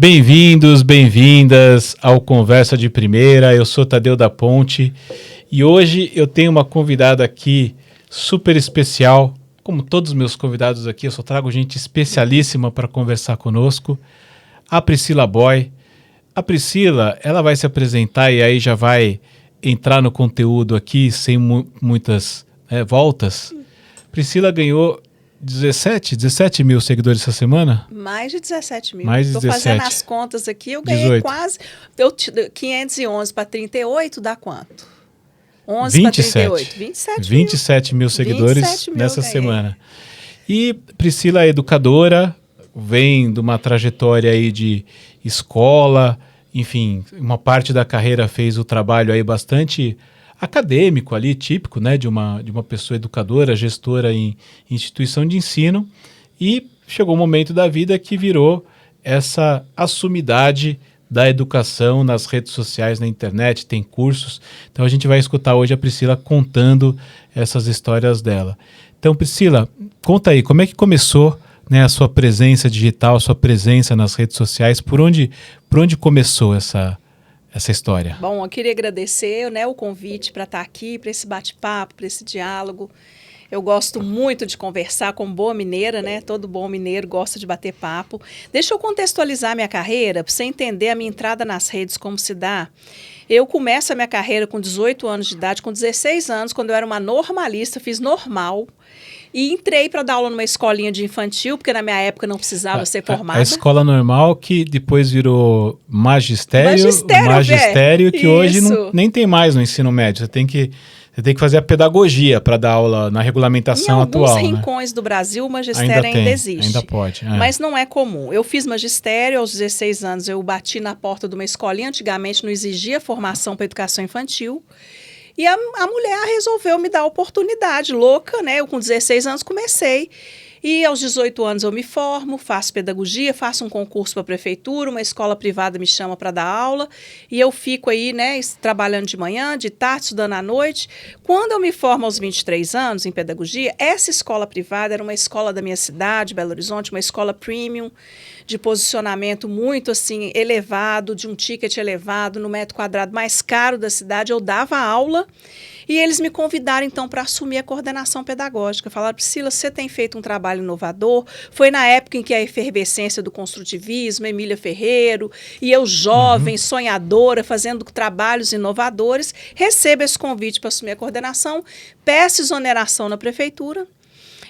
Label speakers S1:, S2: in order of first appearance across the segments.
S1: Bem-vindos, bem-vindas ao Conversa de Primeira. Eu sou Tadeu da Ponte e hoje eu tenho uma convidada aqui super especial. Como todos os meus convidados aqui, eu só trago gente especialíssima para conversar conosco. A Priscila Boy. A Priscila, ela vai se apresentar e aí já vai entrar no conteúdo aqui sem muitas voltas. Priscila ganhou 17 mil seguidores essa semana?
S2: Mais de 17 mil.
S1: Mais de
S2: 17.
S1: Estou
S2: fazendo as contas aqui, eu ganhei
S1: 18.
S2: quase... 511 para 38 dá quanto? 11
S1: 27.
S2: para 38.
S1: 27 mil seguidores
S2: 27 mil
S1: nessa semana. E Priscila é educadora, vem de uma trajetória aí de escola, enfim, uma parte da carreira fez o trabalho aí bastante acadêmico ali, típico, né, de uma pessoa educadora, gestora em instituição de ensino, e chegou um momento da vida que virou essa assumidade da educação nas redes sociais, na internet, tem cursos. Então a gente vai escutar hoje a Priscila contando essas histórias dela. Então, Priscila, conta aí, como é que começou, né, a sua presença digital, a sua presença nas redes sociais, por onde começou essa história?
S2: Bom, eu queria agradecer, né, o convite para estar aqui, para esse bate-papo, para esse diálogo. Eu gosto muito de conversar com boa mineira, né? Todo bom mineiro gosta de bater papo. Deixa eu contextualizar minha carreira, para você entender a minha entrada nas redes, como se dá. Eu começo a minha carreira com 18 anos de idade, com 16 anos, quando eu era uma normalista, fiz normal. E entrei para dar aula numa escolinha de infantil, porque na minha época não precisava ser formada.
S1: A escola normal que depois virou magistério que
S2: isso.
S1: Hoje nem tem mais no ensino médio. Você tem que fazer a pedagogia para dar aula na regulamentação atual.
S2: Em alguns rincões do Brasil, o magistério ainda existe.
S1: Ainda pode.
S2: Mas não é comum. Eu fiz magistério aos 16 anos, eu bati na porta de uma escolinha, antigamente não exigia formação para educação infantil. E a mulher resolveu me dar a oportunidade, louca, né? Eu com 16 anos comecei. E aos 18 anos eu me formo, faço pedagogia, faço um concurso para a prefeitura, uma escola privada me chama para dar aula. E eu fico aí, né, trabalhando de manhã, de tarde, estudando à noite. Quando eu me formo aos 23 anos em pedagogia, essa escola privada era uma escola da minha cidade, Belo Horizonte, uma escola premium, de posicionamento muito assim elevado, de um ticket elevado, no metro quadrado mais caro da cidade. Eu dava aula e eles me convidaram então para assumir a coordenação pedagógica. Falaram: Priscila, você tem feito um trabalho inovador. Foi na época em que a efervescência do construtivismo, Emília Ferreiro, e eu jovem, sonhadora, fazendo trabalhos inovadores, recebo esse convite para assumir a coordenação, peço exoneração na prefeitura.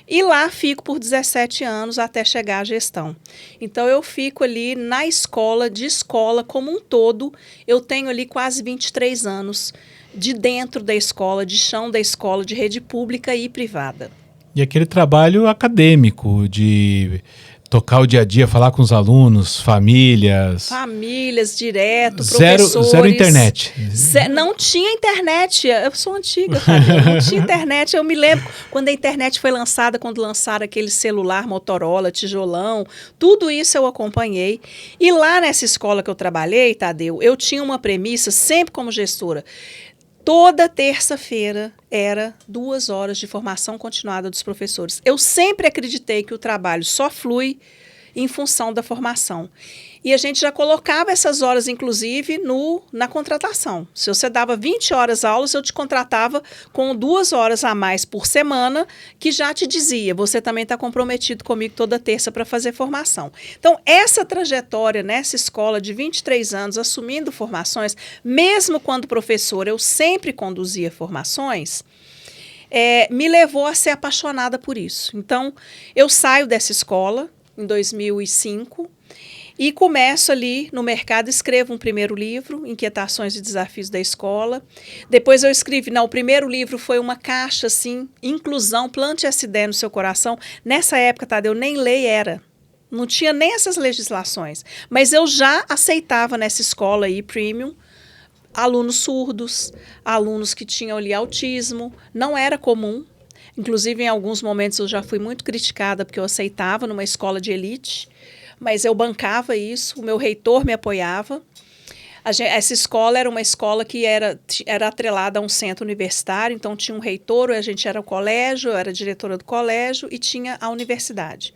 S2: E lá fico por 17 anos até chegar à gestão. Então, eu fico ali na escola, de escola como um todo. Eu tenho ali quase 23 anos de dentro da escola, de chão da escola, de rede pública e privada.
S1: E aquele trabalho acadêmico de tocar o dia a dia, falar com os alunos, famílias.
S2: Famílias, direto, professores.
S1: Zero internet.
S2: Não tinha internet. Eu sou antiga, Fabio. Não tinha internet. Eu me lembro quando a internet foi lançada, quando lançaram aquele celular Motorola, tijolão. Tudo isso eu acompanhei. E lá nessa escola que eu trabalhei, Tadeu, eu tinha uma premissa, sempre como gestora. Toda terça-feira era 2 horas de formação continuada dos professores. Eu sempre acreditei que o trabalho só flui em função da formação. E a gente já colocava essas horas, inclusive, na contratação. Se você dava 20 horas aulas, eu te contratava com 2 horas a mais por semana, que já te dizia: você também está comprometido comigo toda terça para fazer formação. Então, essa trajetória nessa escola de 23 anos, assumindo formações, mesmo quando professora, eu sempre conduzia formações, me levou a ser apaixonada por isso. Então, eu saio dessa escola em 2005, e começo ali no mercado, escrevo um primeiro livro, Inquietações e Desafios da Escola. Depois eu escrevi, o primeiro livro foi uma caixa, assim, Inclusão, plante essa ideia no seu coração. Nessa época, Tadeu, nem lei era. Não tinha nem essas legislações. Mas eu já aceitava nessa escola aí, premium, alunos surdos, alunos que tinham ali autismo. Não era comum. Inclusive, em alguns momentos eu já fui muito criticada porque eu aceitava numa escola de elite. Mas eu bancava isso, o meu reitor me apoiava. Essa escola era uma escola que era atrelada a um centro universitário, então tinha um reitor, a gente era o colégio, eu era diretora do colégio e tinha a universidade.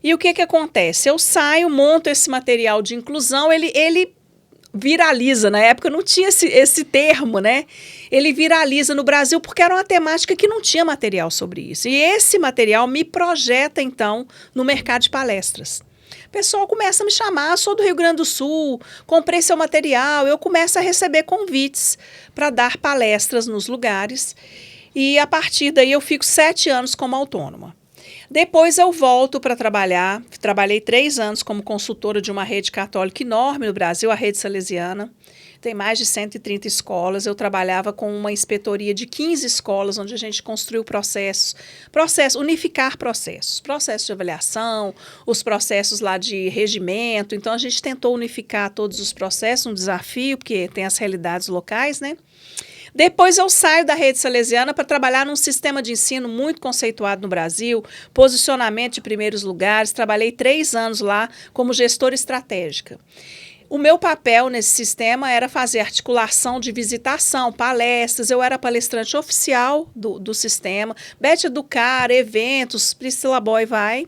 S2: E o que acontece? Eu saio, monto esse material de inclusão, ele viraliza. Na época não tinha esse termo, né? Ele viraliza no Brasil porque era uma temática que não tinha material sobre isso. E esse material me projeta, então, no mercado de palestras. O pessoal começa a me chamar, sou do Rio Grande do Sul, comprei seu material, eu começo a receber convites para dar palestras nos lugares. E a partir daí eu fico 7 anos como autônoma. Depois eu volto para trabalhar, trabalhei 3 anos como consultora de uma rede católica enorme no Brasil, a Rede Salesiana. Tem mais de 130 escolas, eu trabalhava com uma inspetoria de 15 escolas, onde a gente construiu unificar processos de avaliação, os processos lá de regimento. Então a gente tentou unificar todos os processos, um desafio, porque tem as realidades locais, né? Depois eu saio da Rede Salesiana para trabalhar num sistema de ensino muito conceituado no Brasil, posicionamento de primeiros lugares. Trabalhei 3 anos lá como gestora estratégica. O meu papel nesse sistema era fazer articulação de visitação, palestras. Eu era palestrante oficial do sistema. Beth Educar, eventos, Priscila Boy vai.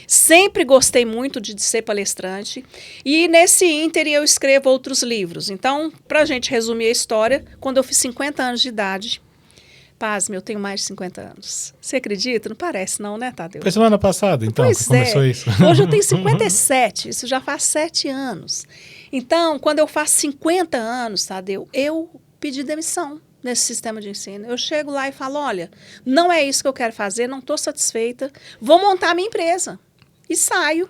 S2: Sempre gostei muito de ser palestrante. E nesse ínterim eu escrevo outros livros. Então, para a gente resumir a história, quando eu fiz 50 anos de idade, pasme, eu tenho mais de 50 anos. Você acredita? Não parece não, né, Tadeu?
S1: Foi semana passada, então, que começou isso.
S2: Hoje eu tenho 57, isso já faz 7 anos. Então, quando eu faço 50 anos, Tadeu, eu pedi demissão nesse sistema de ensino. Eu chego lá e falo, olha, não é isso que eu quero fazer, não estou satisfeita, vou montar a minha empresa. E saio.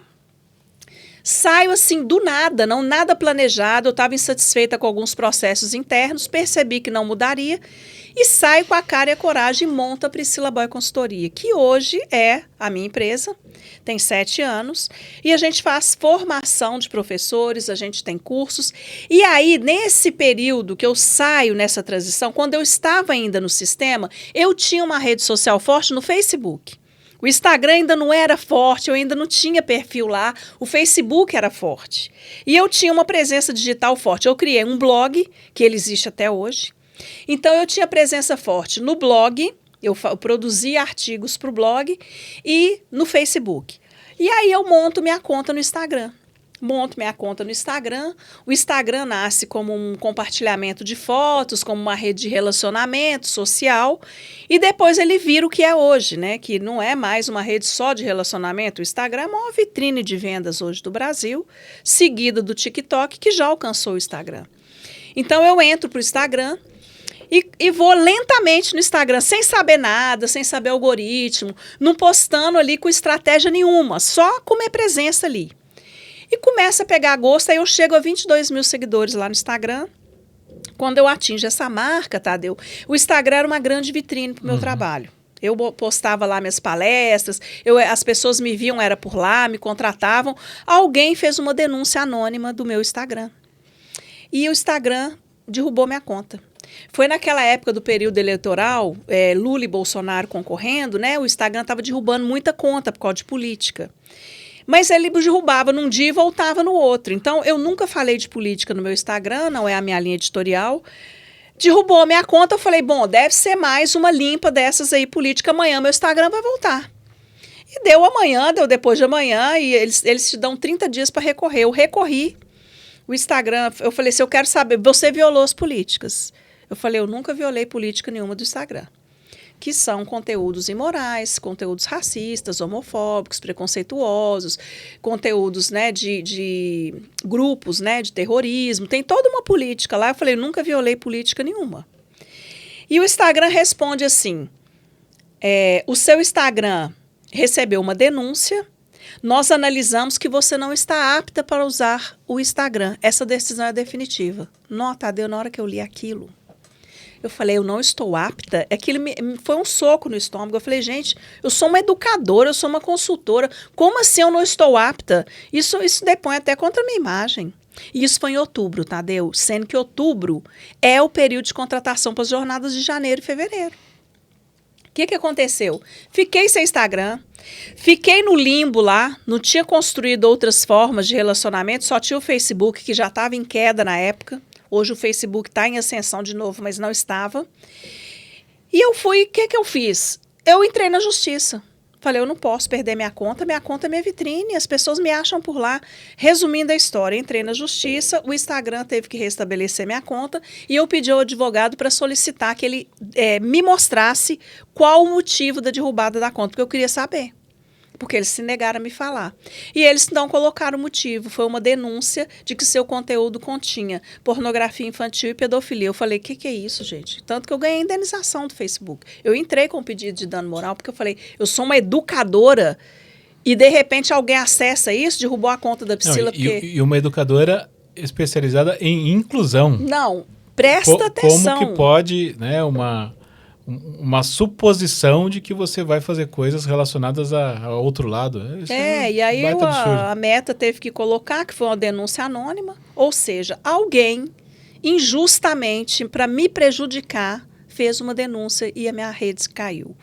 S2: Saio assim do nada, não nada planejado, eu estava insatisfeita com alguns processos internos, percebi que não mudaria e saio com a cara e a coragem e monto a Priscila Boy Consultoria, que hoje é a minha empresa, tem 7 anos, e a gente faz formação de professores, a gente tem cursos, e aí nesse período que eu saio nessa transição, quando eu estava ainda no sistema, eu tinha uma rede social forte no Facebook. O Instagram ainda não era forte, eu ainda não tinha perfil lá, o Facebook era forte. E eu tinha uma presença digital forte. Eu criei um blog, que ele existe até hoje. Então, eu tinha presença forte no blog, eu produzia artigos para o blog e no Facebook. E aí eu monto minha conta no Instagram. O Instagram nasce como um compartilhamento de fotos, como uma rede de relacionamento social, e depois ele vira o que é hoje, né? Que não é mais uma rede só de relacionamento. O Instagram é a maior vitrine de vendas hoje do Brasil, seguida do TikTok, que já alcançou o Instagram. Então eu entro para o Instagram e vou lentamente no Instagram, sem saber nada, sem saber algoritmo, não postando ali com estratégia nenhuma, só com minha presença ali. E começa a pegar gosto, aí eu chego a 22 mil seguidores lá no Instagram. Quando eu atingo essa marca, Tadeu, o Instagram era uma grande vitrine para o meu trabalho. Eu postava lá minhas palestras, as pessoas me viam, era por lá, me contratavam. Alguém fez uma denúncia anônima do meu Instagram. E o Instagram derrubou minha conta. Foi naquela época do período eleitoral, Lula e Bolsonaro concorrendo, né? O Instagram estava derrubando muita conta por causa de política. Mas ele derrubava num dia e voltava no outro. Então, eu nunca falei de política no meu Instagram, não é a minha linha editorial. Derrubou a minha conta, eu falei, bom, deve ser mais uma limpa dessas aí política, amanhã meu Instagram vai voltar. E deu amanhã, deu depois de amanhã, e eles te dão 30 dias para recorrer. Eu recorri, o Instagram, eu falei, se eu quero saber, você violou as políticas. Eu falei, eu nunca violei política nenhuma do Instagram. Que são conteúdos imorais, conteúdos racistas, homofóbicos, preconceituosos, conteúdos, né, de grupos, né, de terrorismo. Tem toda uma política lá. Eu falei, nunca violei política nenhuma. E o Instagram responde assim, o seu Instagram recebeu uma denúncia, nós analisamos que você não está apta para usar o Instagram. Essa decisão é definitiva. Tadeu, na hora que eu li aquilo, eu falei, eu não estou apta. Aquilo foi um soco no estômago. Eu falei, gente, eu sou uma educadora, eu sou uma consultora. Como assim eu não estou apta? Isso depõe até contra a minha imagem. E isso foi em outubro, Tadeu, sendo que outubro é o período de contratação para as jornadas de janeiro e fevereiro. O que aconteceu? Fiquei sem Instagram, fiquei no limbo lá, não tinha construído outras formas de relacionamento, só tinha o Facebook, que já estava em queda na época. Hoje o Facebook está em ascensão de novo, mas não estava. E eu fui, o que eu fiz? Eu entrei na justiça. Falei, eu não posso perder minha conta é minha vitrine, as pessoas me acham por lá. Resumindo a história, entrei na justiça, o Instagram teve que restabelecer minha conta e eu pedi ao advogado para solicitar que ele me mostrasse qual o motivo da derrubada da conta, porque eu queria saber. Porque eles se negaram a me falar. E eles não colocaram o motivo. Foi uma denúncia de que seu conteúdo continha pornografia infantil e pedofilia. Eu falei, o que é isso, gente? Tanto que eu ganhei indenização do Facebook. Eu entrei com um pedido de dano moral, porque eu falei, eu sou uma educadora e, de repente, alguém acessa isso, derrubou a conta da Priscila.
S1: Não, e uma educadora especializada em inclusão.
S2: Não, presta atenção.
S1: Como que pode, né, uma suposição de que você vai fazer coisas relacionadas a outro lado.
S2: E aí a Meta teve que colocar que foi uma denúncia anônima, ou seja, alguém injustamente, para me prejudicar, fez uma denúncia e a minha rede caiu.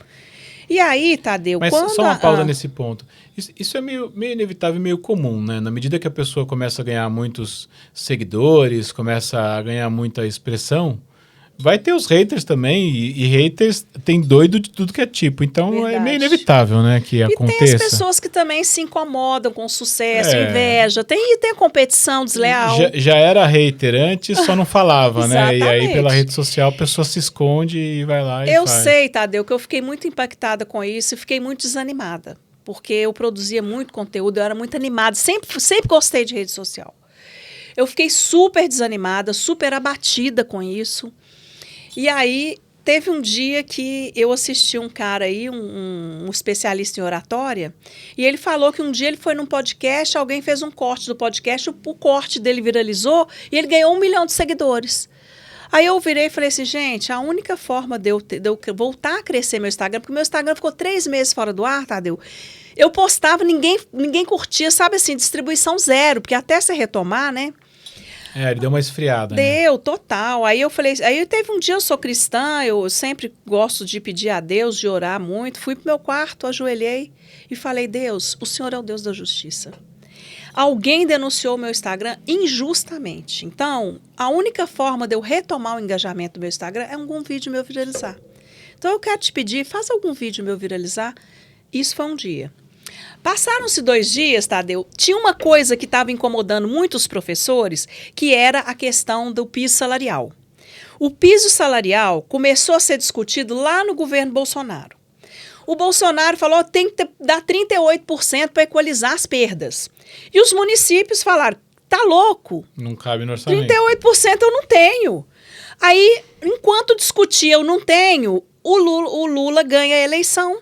S2: E aí, Tadeu,
S1: Mas só uma pausa nesse ponto. Isso é meio inevitável e meio comum, né? Na medida que a pessoa começa a ganhar muitos seguidores, começa a ganhar muita expressão, vai ter os haters também, e haters tem doido de tudo que é tipo. Então Verdade. É meio inevitável, né, que aconteça.
S2: E tem as pessoas que também se incomodam com o sucesso, inveja. Tem competição desleal.
S1: Já era hater antes, só não falava, né? E aí pela rede social a pessoa se esconde e vai lá e faz.
S2: Sei, Tadeu, que eu fiquei muito impactada com isso e fiquei muito desanimada. Porque eu produzia muito conteúdo, eu era muito animada, sempre gostei de rede social. Eu fiquei super desanimada, super abatida com isso. E aí, teve um dia que eu assisti um cara aí, um especialista em oratória, e ele falou que um dia ele foi num podcast, alguém fez um corte do podcast, o corte dele viralizou e ele ganhou 1 milhão de seguidores. Aí eu virei e falei assim, gente, a única forma de eu voltar a crescer meu Instagram, porque meu Instagram ficou 3 meses fora do ar, Tadeu, eu postava, ninguém curtia, sabe assim, distribuição zero, porque até se retomar, né?
S1: Ele deu uma esfriada.
S2: Deu, né? Total. Aí eu falei, aí teve um dia, eu sou cristã, eu sempre gosto de pedir a Deus, de orar muito. Fui pro meu quarto, ajoelhei e falei, Deus, o Senhor é o Deus da justiça. Alguém denunciou o meu Instagram injustamente. Então, a única forma de eu retomar o engajamento do meu Instagram é algum vídeo meu viralizar. Então, eu quero te pedir, faz algum vídeo meu viralizar. Isso foi um dia. Passaram-se 2 dias, Tadeu, tinha uma coisa que estava incomodando muitos professores, que era a questão do piso salarial. O piso salarial começou a ser discutido lá no governo Bolsonaro. O Bolsonaro falou que tem que dar 38% para equalizar as perdas. E os municípios falaram, tá louco?
S1: Não cabe no orçamento.
S2: 38% eu não tenho. Aí, enquanto discutia eu não tenho, o Lula ganha a eleição.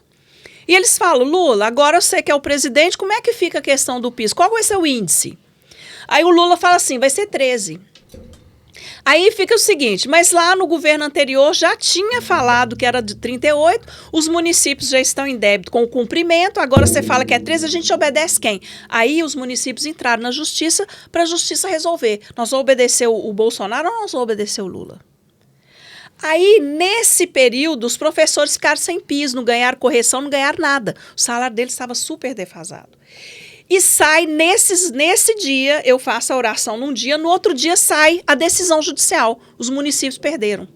S2: E eles falam, Lula, agora você que é o presidente, como é que fica a questão do piso? Qual vai ser o índice? Aí o Lula fala assim, vai ser 13. Aí fica o seguinte, mas lá no governo anterior já tinha falado que era de 38, os municípios já estão em débito com o cumprimento, agora você fala que é 13, a gente obedece quem? Aí os municípios entraram na justiça para a justiça resolver. Nós vamos obedecer o Bolsonaro ou nós vamos obedecer o Lula? Aí, nesse período, os professores ficaram sem piso, não ganharam correção, não ganharam nada. O salário deles estava super defasado. E sai, nesse dia, eu faço a oração num dia, no outro dia sai a decisão judicial. Os municípios perderam.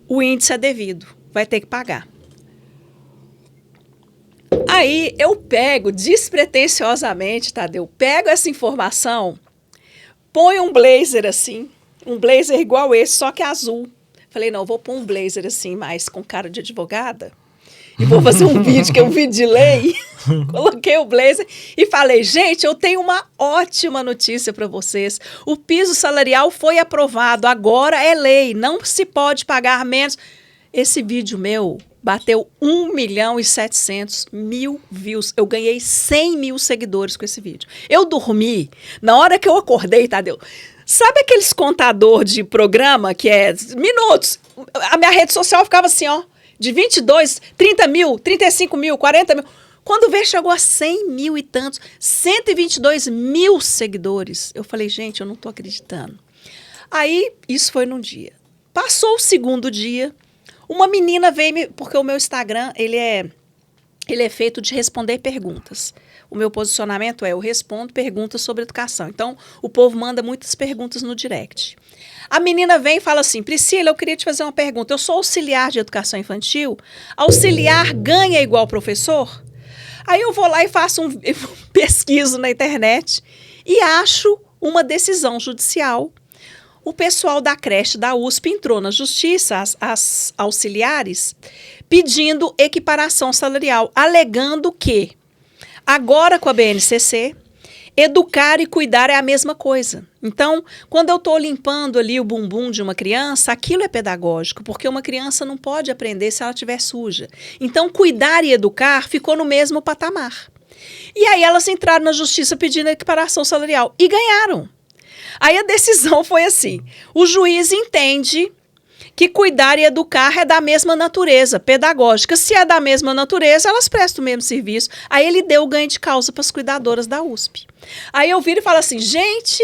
S2: O índice é devido, vai ter que pagar. Aí, eu pego, despretensiosamente, Tadeu, pego essa informação, ponho um blazer assim, um blazer igual esse, só que azul. Falei, não, vou pôr um blazer assim, mais com cara de advogada. E vou fazer um vídeo, que é um vídeo de lei. Coloquei o blazer e falei, gente, eu tenho uma ótima notícia para vocês. O piso salarial foi aprovado, agora é lei, não se pode pagar menos. Esse vídeo meu bateu 1.700.000 views. Eu ganhei 100 mil seguidores com esse vídeo. Eu dormi, na hora que eu acordei, Tadeu, sabe aqueles contador de programa que é minutos? A minha rede social ficava assim, ó, de 22, 30 mil, 35 mil, 40 mil. Quando veio, chegou a 100 mil e tantos, 122 mil seguidores. Eu falei, gente, eu não tô acreditando. Aí, isso foi num dia. Passou o segundo dia, uma menina veio, porque o meu Instagram, ele é feito de responder perguntas. O meu posicionamento eu respondo perguntas sobre educação. Então, o povo manda muitas perguntas no direct. A menina vem e fala assim, Priscila, eu queria te fazer uma pergunta. Eu sou auxiliar de educação infantil. Auxiliar ganha igual professor? Aí eu vou lá e faço pesquiso na internet e acho uma decisão judicial. O pessoal da creche da USP entrou na justiça, as auxiliares, pedindo equiparação salarial, alegando que agora com a BNCC, educar e cuidar é a mesma coisa. Então, quando eu estou limpando ali o bumbum de uma criança, aquilo é pedagógico, porque uma criança não pode aprender se ela estiver suja. Então, cuidar e educar ficou no mesmo patamar. E aí elas entraram na justiça pedindo equiparação salarial e ganharam. Aí a decisão foi assim, o juiz entende que cuidar e educar é da mesma natureza, pedagógica. Se é da mesma natureza, elas prestam o mesmo serviço. Aí ele deu o ganho de causa para as cuidadoras da USP. Aí eu viro e falo assim, gente,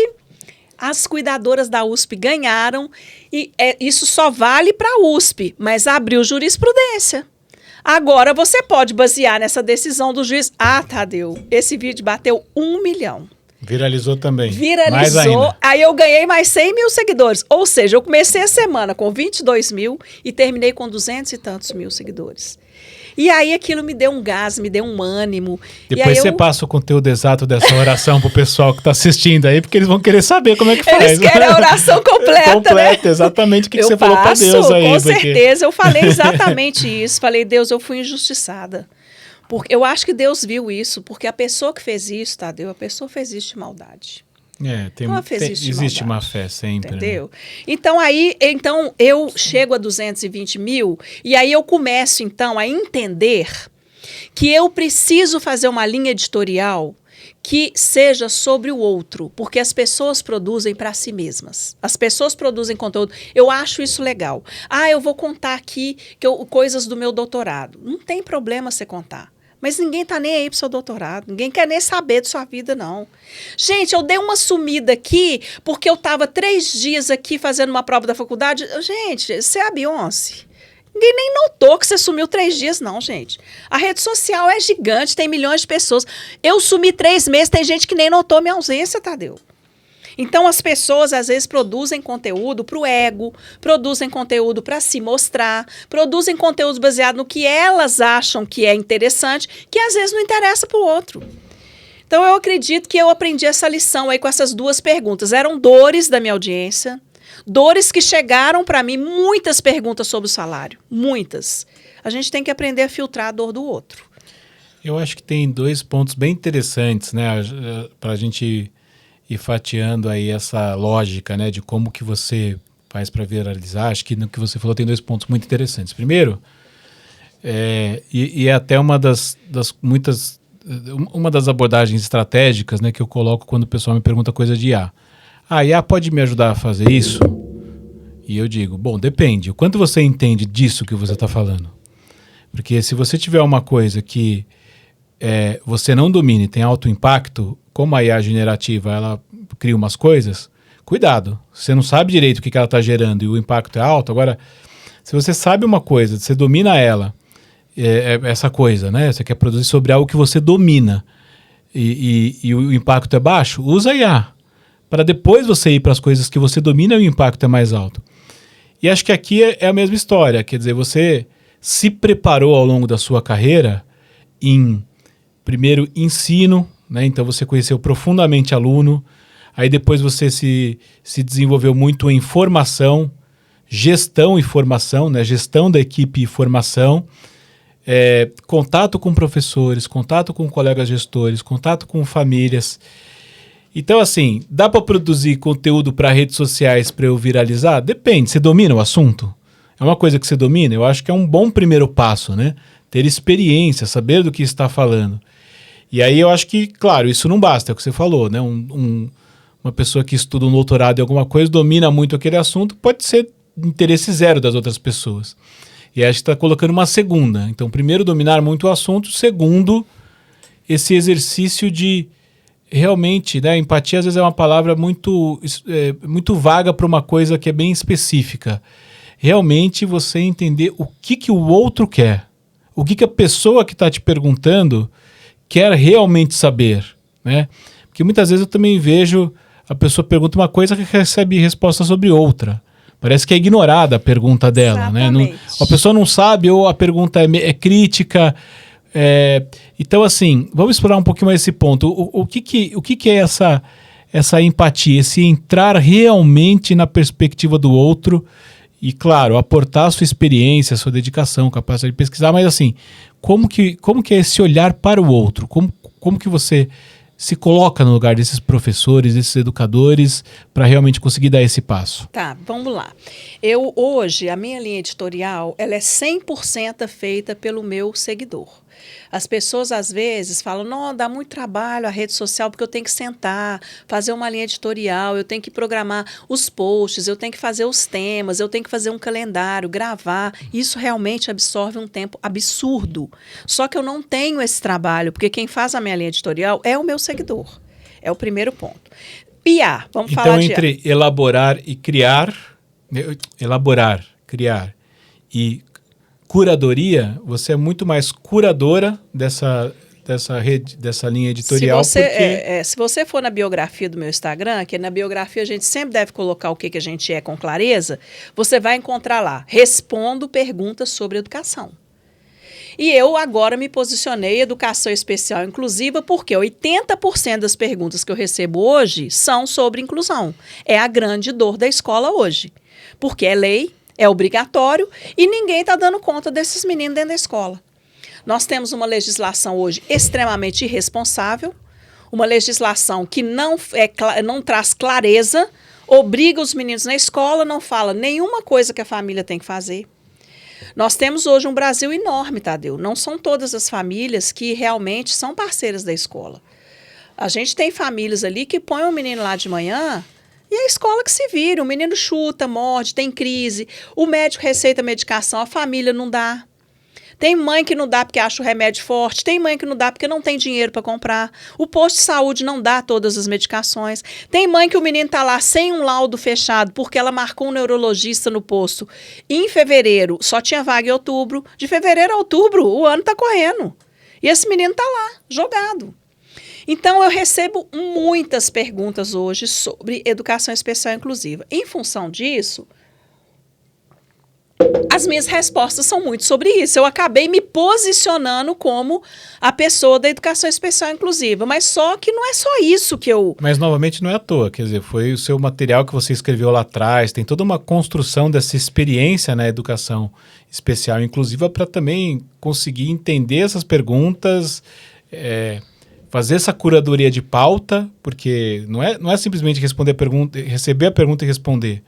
S2: as cuidadoras da USP ganharam e isso só vale para a USP, mas abriu jurisprudência. Agora você pode basear nessa decisão do juiz. Ah, Tadeu, esse vídeo bateu 1 milhão.
S1: Viralizou também.
S2: Viralizou, aí eu ganhei mais 100 mil seguidores. Ou seja, eu comecei a semana com 22 mil e terminei com 200 e tantos mil seguidores. E aí aquilo me deu um gás, me deu um ânimo.
S1: Depois você passa o conteúdo exato dessa oração pro pessoal que tá assistindo aí, porque eles vão querer saber como é que faz.
S2: Eles querem a oração completa,
S1: completa, né? Exatamente o que você falou pra Deus aí.
S2: Com certeza, eu falei exatamente isso. Falei, Deus, eu fui injustiçada. Porque eu acho que Deus viu isso, porque a pessoa que fez isso, Tadeu, a pessoa fez isso de maldade.
S1: Existe má fé sempre.
S2: Entendeu?
S1: Né?
S2: Então eu chego a 220 mil e aí eu começo então a entender que eu preciso fazer uma linha editorial que seja sobre o outro, porque as pessoas produzem para si mesmas. As pessoas produzem conteúdo. Eu acho isso legal. Eu vou contar aqui coisas do meu doutorado. Não tem problema você contar. Mas ninguém tá nem aí pro seu doutorado. Ninguém quer nem saber de sua vida, não. Gente, eu dei uma sumida aqui porque eu tava 3 dias aqui fazendo uma prova da faculdade. Gente, você é a Beyoncé. Ninguém nem notou que você sumiu 3 dias, não, gente. A rede social é gigante, tem milhões de pessoas. Eu sumi 3 meses, tem gente que nem notou minha ausência, Tadeu. Então, as pessoas, às vezes, produzem conteúdo para o ego, produzem conteúdo para se mostrar, produzem conteúdo baseado no que elas acham que é interessante, que às vezes não interessa para o outro. Então, eu acredito que eu aprendi essa lição aí com essas 2 perguntas. Eram dores da minha audiência, dores que chegaram para mim, muitas perguntas sobre o salário, muitas. A gente tem que aprender a filtrar a dor do outro.
S1: Eu acho que tem 2 pontos bem interessantes, né, para a gente ir fatiando aí essa lógica, né, de como que você faz para viralizar. Acho que no que você falou tem 2 pontos muito interessantes. Primeiro, e é até uma das abordagens estratégicas, né, que eu coloco quando o pessoal me pergunta coisa de IA. IA pode me ajudar a fazer isso? E eu digo, bom, depende. O quanto você entende disso que você está falando? Porque se você tiver uma coisa que você não domina e tem alto impacto, como a IA generativa, ela cria umas coisas, cuidado. Você não sabe direito o que ela está gerando e o impacto é alto. Agora, se você sabe uma coisa, você domina ela, essa coisa, né? Você quer produzir sobre algo que você domina e o impacto é baixo, usa a IA. Para depois você ir para as coisas que você domina e o impacto é mais alto. E acho que aqui é a mesma história. Quer dizer, você se preparou ao longo da sua carreira em, primeiro, ensino, né? Então você conheceu profundamente aluno, aí depois você se desenvolveu muito em formação, gestão e formação, né? Gestão da equipe e formação, contato com professores, contato com colegas gestores, contato com famílias. Então, assim, dá para produzir conteúdo para redes sociais para eu viralizar? Depende, você domina o assunto? É uma coisa que você domina? Eu acho que é um bom primeiro passo, né? Ter experiência, saber do que está falando. E aí eu acho que, claro, isso não basta, é o que você falou, né? Uma pessoa que estuda um doutorado em alguma coisa, domina muito aquele assunto, pode ser interesse zero das outras pessoas. E aí a gente está colocando uma segunda. Então, primeiro, dominar muito o assunto. Segundo, esse exercício de realmente, né? Empatia às vezes é uma palavra muito vaga para uma coisa que é bem específica. Realmente você entender o que o outro quer. O que a pessoa que está te perguntando quer realmente saber, né? Porque muitas vezes eu também vejo a pessoa pergunta uma coisa que recebe resposta sobre outra. Parece que é ignorada a pergunta dela, né? A pessoa não sabe ou a pergunta é crítica, Então, assim, vamos explorar um pouquinho mais esse ponto. O que é essa empatia, esse entrar realmente na perspectiva do outro e, claro, aportar a sua experiência, a sua dedicação, capacidade de pesquisar, mas assim, como que é esse olhar para o outro? Como que você se coloca no lugar desses professores, desses educadores, para realmente conseguir dar esse passo?
S2: Tá, vamos lá. Hoje, a minha linha editorial, ela é 100% feita pelo meu seguidor. As pessoas, às vezes, falam, não, dá muito trabalho a rede social, porque eu tenho que sentar, fazer uma linha editorial, eu tenho que programar os posts, eu tenho que fazer os temas, eu tenho que fazer um calendário, gravar. Isso realmente absorve um tempo absurdo. Só que eu não tenho esse trabalho, porque quem faz a minha linha editorial é o meu seguidor. É o primeiro ponto. PIA, vamos falar de...
S1: Então, entre elaborar e criar, criar e curadoria, você é muito mais curadora dessa rede, dessa linha editorial.
S2: Se você for na biografia do meu Instagram, que na biografia a gente sempre deve colocar o que a gente é com clareza, você vai encontrar lá, respondo perguntas sobre educação. E eu agora me posicionei educação especial inclusiva porque 80% das perguntas que eu recebo hoje são sobre inclusão. É a grande dor da escola hoje, porque é lei, é obrigatório e ninguém está dando conta desses meninos dentro da escola. Nós temos uma legislação hoje extremamente irresponsável, uma legislação que não traz clareza, obriga os meninos na escola, não fala nenhuma coisa que a família tem que fazer. Nós temos hoje um Brasil enorme, Tadeu. Não são todas as famílias que realmente são parceiras da escola. A gente tem famílias ali que põem o menino lá de manhã... E a escola que se vira, o menino chuta, morde, tem crise, o médico receita medicação, a família não dá. Tem mãe que não dá porque acha o remédio forte, tem mãe que não dá porque não tem dinheiro para comprar. O posto de saúde não dá todas as medicações. Tem mãe que o menino está lá sem um laudo fechado porque ela marcou um neurologista no posto. E em fevereiro, só tinha vaga em outubro. De fevereiro a outubro, o ano está correndo. E esse menino está lá, jogado. Então, eu recebo muitas perguntas hoje sobre educação especial inclusiva. Em função disso, as minhas respostas são muito sobre isso. Eu acabei me posicionando como a pessoa da educação especial inclusiva, mas só que não é só isso que eu...
S1: Mas, novamente, não é à toa. Quer dizer, foi o seu material que você escreveu lá atrás, tem toda uma construção dessa experiência na educação especial inclusiva para também conseguir entender essas perguntas... fazer essa curadoria de pauta, porque não é simplesmente responder a pergunta, receber a pergunta e responder.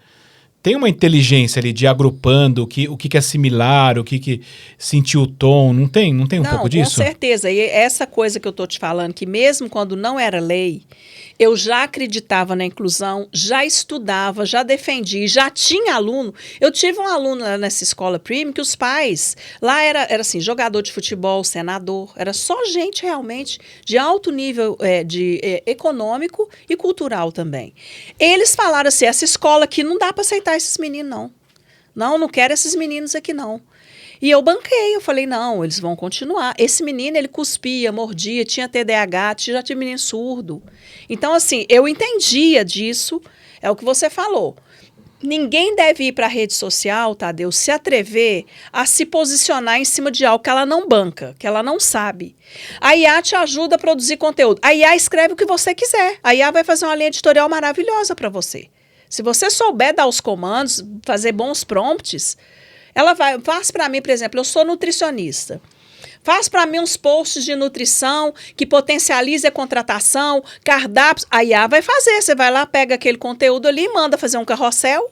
S1: Tem uma inteligência ali de agrupando o que é similar, o que sentiu o tom, não tem um pouco disso?
S2: Com certeza. E essa coisa que eu estou te falando, que mesmo quando não era lei, eu já acreditava na inclusão, já estudava, já defendi, já tinha aluno. Eu tive um aluno lá nessa escola premium que os pais, lá era assim, jogador de futebol, senador, era só gente realmente de alto nível econômico e cultural também. Eles falaram assim, essa escola aqui não dá para aceitar esses meninos, não. Não quero esses meninos aqui, não. E eu banquei, eu falei, não, eles vão continuar. Esse menino, ele cuspia, mordia, tinha TDAH, já tinha menino surdo. Então, assim, eu entendia disso, é o que você falou. Ninguém deve ir para a rede social, Tadeu, se atrever a se posicionar em cima de algo que ela não banca, que ela não sabe. A IA te ajuda a produzir conteúdo. A IA escreve o que você quiser. A IA vai fazer uma linha editorial maravilhosa para você. Se você souber dar os comandos, fazer bons prompts, ela faz para mim, por exemplo, eu sou nutricionista. Faz para mim uns posts de nutrição que potencialize a contratação, cardápios. A IA vai fazer. Você vai lá, pega aquele conteúdo ali e manda fazer um carrossel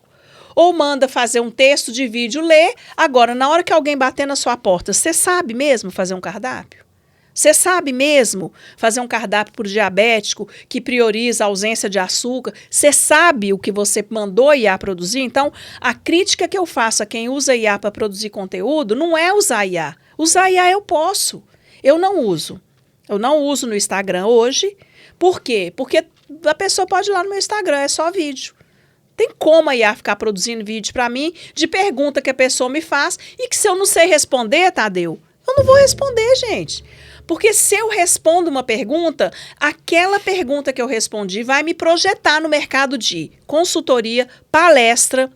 S2: ou manda fazer um texto de vídeo, lê. Agora, na hora que alguém bater na sua porta, você sabe mesmo fazer um cardápio? Você sabe mesmo fazer um cardápio para o diabético que prioriza a ausência de açúcar? Você sabe o que você mandou a IA produzir? Então, a crítica que eu faço a quem usa IA para produzir conteúdo não é usar IA. Usar IA eu posso. Eu não uso. Eu não uso no Instagram hoje. Por quê? Porque a pessoa pode ir lá no meu Instagram, é só vídeo. Tem como a IA ficar produzindo vídeo para mim de pergunta que a pessoa me faz e que se eu não sei responder, Tadeu, eu não vou responder, gente. Porque se eu respondo uma pergunta, aquela pergunta que eu respondi vai me projetar no mercado de consultoria, palestra,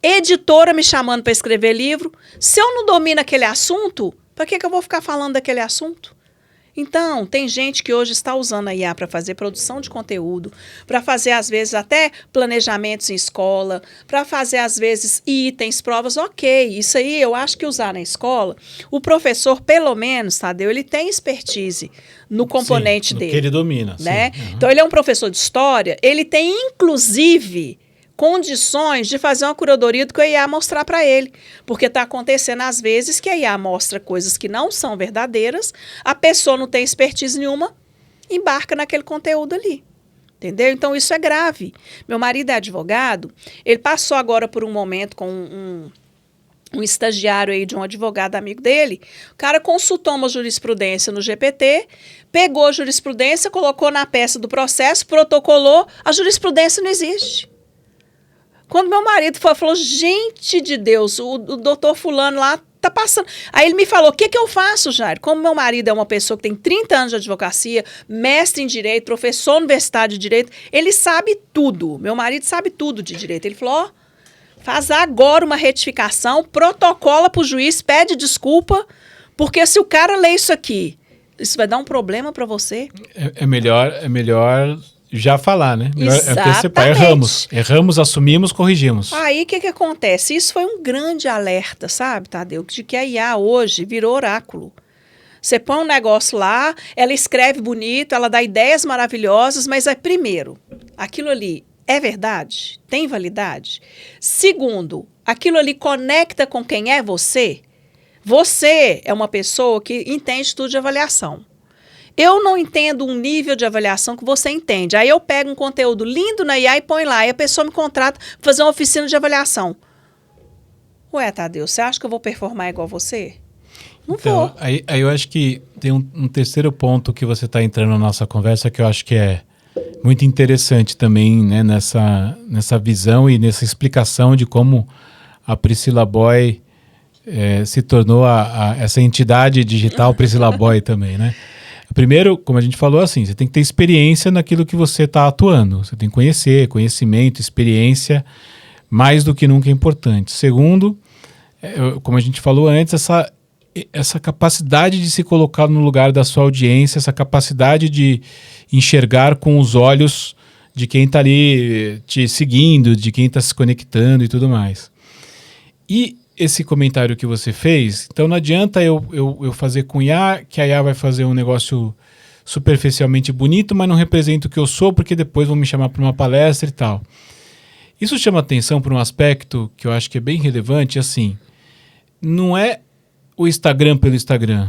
S2: editora me chamando para escrever livro. Se eu não domino aquele assunto, Para que eu vou ficar falando daquele assunto? Então, tem gente que hoje está usando a IA para fazer produção de conteúdo, para fazer, às vezes, até planejamentos em escola, para fazer, às vezes, itens, provas. Ok, isso aí eu acho que usar na escola, o professor, pelo menos, Tadeu, ele tem expertise no componente dele.
S1: Que ele domina.
S2: Né?
S1: Sim.
S2: Então, ele é um professor de história, ele tem, inclusive, condições de fazer uma curadoria do que a IA mostrar para ele. Porque está acontecendo, às vezes, que a IA mostra coisas que não são verdadeiras, a pessoa não tem expertise nenhuma, embarca naquele conteúdo ali. Entendeu? Então, isso é grave. Meu marido é advogado, ele passou agora por um momento com um estagiário aí de um advogado amigo dele. O cara consultou uma jurisprudência no GPT, pegou a jurisprudência, colocou na peça do processo, protocolou, a jurisprudência não existe. Quando meu marido falou, gente de Deus, o doutor fulano lá tá passando. Aí ele me falou, o que eu faço, Jair? Como meu marido é uma pessoa que tem 30 anos de advocacia, mestre em direito, professor universitário de direito, ele sabe tudo. Meu marido sabe tudo de direito. Ele falou, faz agora uma retificação, protocola pro juiz, pede desculpa, porque se o cara ler isso aqui, isso vai dar um problema para você.
S1: É melhor já falar, né?
S2: Exatamente.
S1: Erramos, assumimos, corrigimos.
S2: Aí, o que acontece? Isso foi um grande alerta, sabe, Tadeu? De que a IA hoje virou oráculo. Você põe um negócio lá, ela escreve bonito, ela dá ideias maravilhosas, mas primeiro, aquilo ali é verdade? Tem validade? Segundo, aquilo ali conecta com quem é você? Você é uma pessoa que entende tudo de avaliação. Eu não entendo um nível de avaliação que você entende. Aí eu pego um conteúdo lindo na IA e põe lá. E a pessoa me contrata para fazer uma oficina de avaliação. Ué, Tadeu, você acha que eu vou performar igual você? Não vou.
S1: Aí eu acho que tem um terceiro ponto que você está entrando na nossa conversa que eu acho que é muito interessante também, né, nessa visão e nessa explicação de como a Priscila Boy se tornou essa entidade digital Priscila Boy também, né? Primeiro, como a gente falou, assim, você tem que ter experiência naquilo que você está atuando. Você tem que conhecer, conhecimento, experiência, mais do que nunca é importante. Segundo, como a gente falou antes, essa capacidade de se colocar no lugar da sua audiência, essa capacidade de enxergar com os olhos de quem está ali te seguindo, de quem está se conectando e tudo mais. E esse comentário que você fez, então não adianta eu fazer com IA, que a IA vai fazer um negócio superficialmente bonito, mas não representa o que eu sou, porque depois vão me chamar para uma palestra e tal. Isso chama atenção para um aspecto que eu acho que é bem relevante, assim, não é o Instagram pelo Instagram.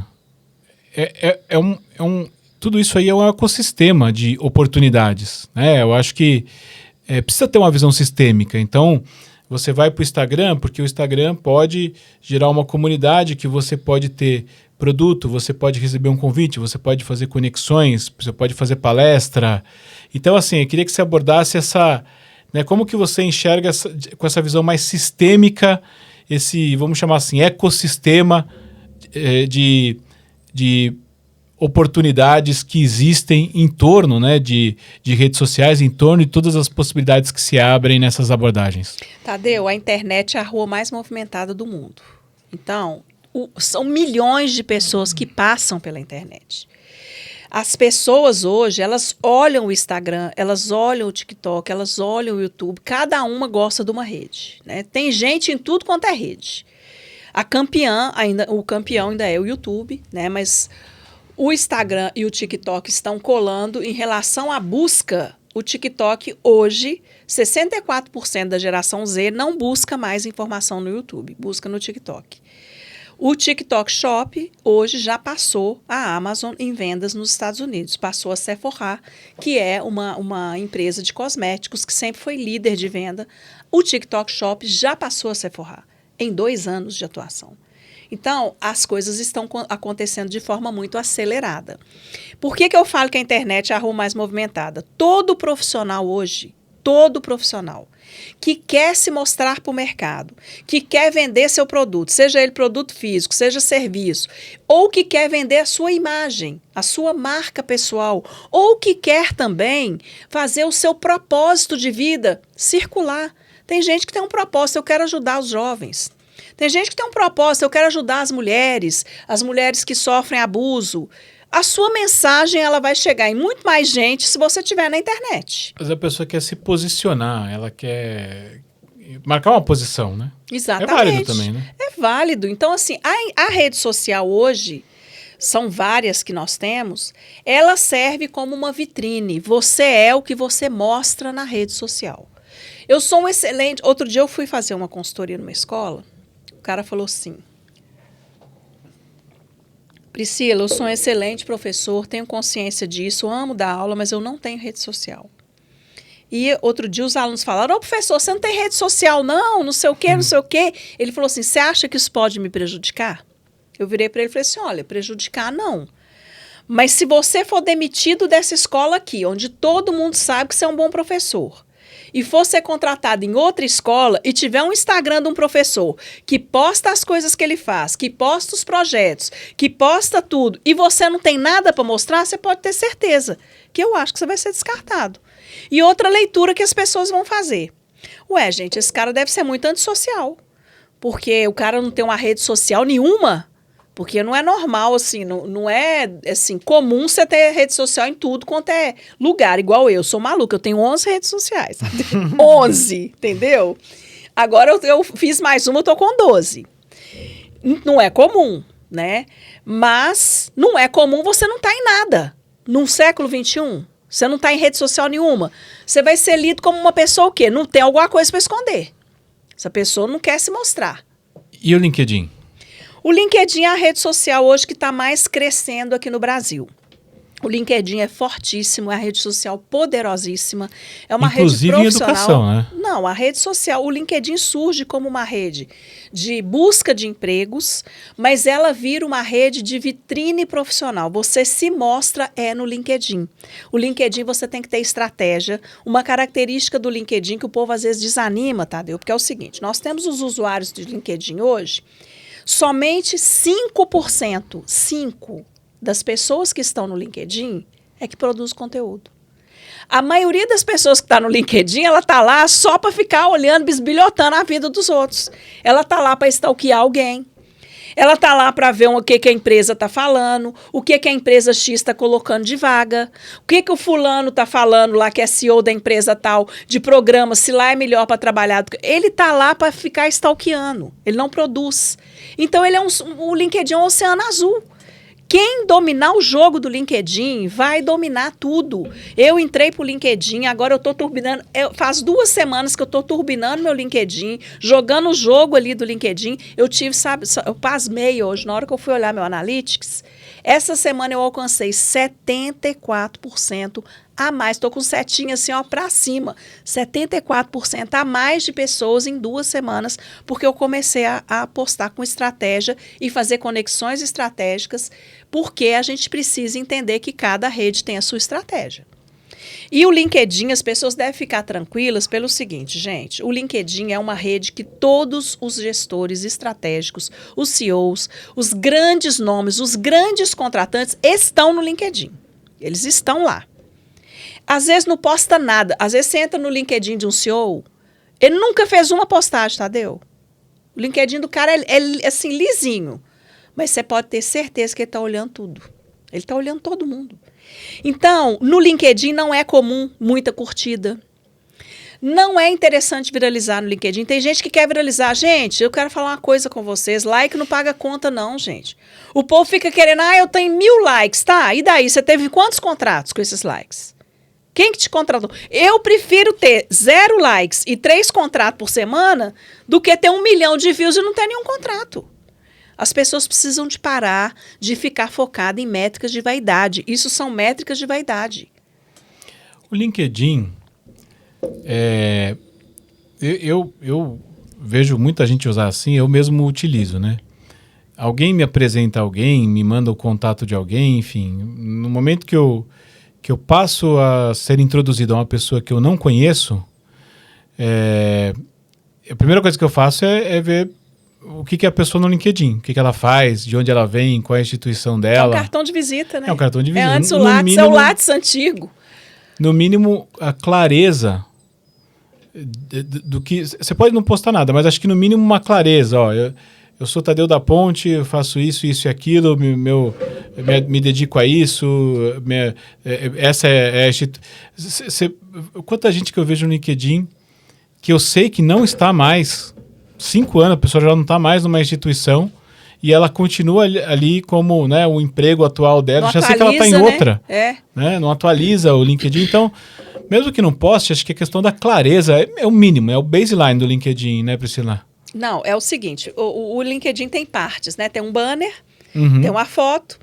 S1: Tudo isso aí é um ecossistema de oportunidades, né? Eu acho que precisa ter uma visão sistêmica, então você vai para o Instagram porque o Instagram pode gerar uma comunidade que você pode ter produto, você pode receber um convite, você pode fazer conexões, você pode fazer palestra. Então, assim, eu queria que você abordasse né, como que você enxerga com essa visão mais sistêmica, esse, vamos chamar assim, ecossistema de oportunidades que existem em torno, né, de redes sociais, em torno de todas as possibilidades que se abrem nessas abordagens.
S2: Tadeu, a internet é a rua mais movimentada do mundo. Então, são milhões de pessoas que passam pela internet. As pessoas hoje, elas olham o Instagram, elas olham o TikTok, elas olham o YouTube, cada uma gosta de uma rede, né? Tem gente em tudo quanto é rede. O campeão ainda é o YouTube, né? Mas o Instagram e o TikTok estão colando em relação à busca. O TikTok hoje, 64% da geração Z não busca mais informação no YouTube, busca no TikTok. O TikTok Shop hoje já passou a Amazon em vendas nos Estados Unidos. Passou a Sephora, que é uma empresa de cosméticos que sempre foi líder de venda. O TikTok Shop já passou a Sephora em 2 anos de atuação. Então, as coisas estão acontecendo de forma muito acelerada. Por que eu falo que a internet é a rua mais movimentada? Todo profissional hoje, que quer se mostrar para o mercado, que quer vender seu produto, seja ele produto físico, seja serviço, ou que quer vender a sua imagem, a sua marca pessoal, ou que quer também fazer o seu propósito de vida circular. Tem gente que tem um propósito, eu quero ajudar os jovens. Tem gente que tem um propósito, eu quero ajudar as mulheres que sofrem abuso. A sua mensagem ela vai chegar em muito mais gente se você estiver na internet.
S1: Mas a pessoa quer se posicionar, ela quer marcar uma posição, né?
S2: Exatamente.
S1: É válido também, né?
S2: É válido. Então, assim, a rede social hoje, são várias que nós temos, ela serve como uma vitrine. Você é o que você mostra na rede social. Eu sou um excelente... Outro dia eu fui fazer uma consultoria numa escola, o cara falou assim, Priscila, eu sou um excelente professor, tenho consciência disso, amo dar aula, mas eu não tenho rede social. E outro dia os alunos falaram, ô professor, você não tem rede social não, não sei o quê, não sei o quê. Ele falou assim, você acha que isso pode me prejudicar? Eu virei para ele e falei assim, olha, prejudicar não. Mas se você for demitido dessa escola aqui, onde todo mundo sabe que você é um bom professor, e for ser contratado em outra escola e tiver um Instagram de um professor que posta as coisas que ele faz, que posta os projetos, que posta tudo, e você não tem nada para mostrar, você pode ter certeza que eu acho que você vai ser descartado. E outra leitura que as pessoas vão fazer. Ué, gente, esse cara deve ser muito antissocial, porque o cara não tem uma rede social nenhuma. Porque não é normal, assim, não é assim, comum você ter rede social em tudo quanto é lugar, igual eu. Sou maluca, eu tenho 11 redes sociais. 11, entendeu? Agora eu fiz mais uma, eu tô com 12. Não é comum, né? Mas não é comum você não tá em nada. No século XXI, você não tá em rede social nenhuma. Você vai ser lido como uma pessoa o quê? Não tem alguma coisa para esconder. Essa pessoa não quer se mostrar.
S1: E o LinkedIn?
S2: O LinkedIn é a rede social hoje que está mais crescendo aqui no Brasil. O LinkedIn é fortíssimo, é uma rede social poderosíssima, é uma
S1: inclusive
S2: rede profissional.
S1: Em educação, né?
S2: Não, a rede social, o LinkedIn surge como uma rede de busca de empregos, mas ela vira uma rede de vitrine profissional. Você se mostra no LinkedIn. O LinkedIn você tem que ter estratégia. Uma característica do LinkedIn que o povo às vezes desanima, Tadeu, porque é o seguinte, nós temos os usuários do LinkedIn hoje, somente 5% das pessoas que estão no LinkedIn é que produz conteúdo. A maioria das pessoas que está no LinkedIn, ela está lá só para ficar olhando, bisbilhotando a vida dos outros. Ela está lá para stalkear alguém. Ela está lá para ver o que a empresa está falando, o que a empresa X está colocando de vaga, o que o fulano está falando lá, que é CEO da empresa tal, de programa, se lá é melhor para trabalhar. Ele está lá para ficar stalkeando, ele não produz. Então, o LinkedIn é um oceano azul. Quem dominar o jogo do LinkedIn vai dominar tudo. Eu entrei pro LinkedIn, agora eu estou turbinando. Faz 2 semanas que eu estou turbinando meu LinkedIn, jogando o jogo ali do LinkedIn. Eu pasmei hoje, na hora que eu fui olhar meu Analytics. Essa semana eu alcancei 74% a mais. Estou com setinha assim, ó, para cima. 74% a mais de pessoas em 2 semanas, porque eu comecei a apostar com estratégia e fazer conexões estratégicas, porque a gente precisa entender que cada rede tem a sua estratégia. E o LinkedIn, as pessoas devem ficar tranquilas pelo seguinte, gente, o LinkedIn é uma rede que todos os gestores estratégicos, os CEOs, os grandes nomes, os grandes contratantes estão no LinkedIn. Eles estão lá. Às vezes não posta nada, às vezes você entra no LinkedIn de um CEO, ele nunca fez uma postagem, Tadeu? O LinkedIn do cara é assim, lisinho, mas você pode ter certeza que ele está olhando tudo. Ele está olhando todo mundo. Então, no LinkedIn não é comum muita curtida. Não é interessante viralizar no LinkedIn. Tem gente que quer viralizar. Gente, eu quero falar uma coisa com vocês. Like não paga conta, não, gente. O povo fica querendo, eu tenho 1000 likes, tá? E daí, você teve quantos contratos com esses likes? Quem que te contratou? Eu prefiro ter 0 likes e 3 contratos por semana do que ter 1 milhão de views e não ter nenhum contrato. As pessoas precisam de parar de ficar focada em métricas de vaidade. Isso são métricas de vaidade.
S1: O LinkedIn, eu vejo muita gente usar assim, eu mesmo utilizo, né? Alguém me apresenta alguém, me manda o contato de alguém, enfim. No momento que eu passo a ser introduzido a uma pessoa que eu não conheço, a primeira coisa que eu faço é ver o que é a pessoa no LinkedIn, o que ela faz, de onde ela vem, qual é a instituição dela.
S2: É um cartão de visita, né?
S1: É um cartão de visita.
S2: Antes o Lattes, é o Lattes antigo.
S1: No mínimo, a clareza do que... Você pode não postar nada, mas acho que no mínimo uma clareza. Ó, eu sou Tadeu da Ponte, eu faço isso e aquilo, me dedico a isso. Essa é a quanta gente que eu vejo no LinkedIn que eu sei que não está mais, 5 anos, a pessoa já não está mais numa instituição e ela continua ali como, né, o emprego atual dela.
S2: Não
S1: já
S2: atualiza,
S1: sei que ela está em outra.
S2: Né?
S1: Não atualiza o LinkedIn. Então, mesmo que não poste, acho que a questão da clareza é o mínimo, é o baseline do LinkedIn, né, Priscila?
S2: Não, é o seguinte, o LinkedIn tem partes, né? Tem um banner, tem uma foto,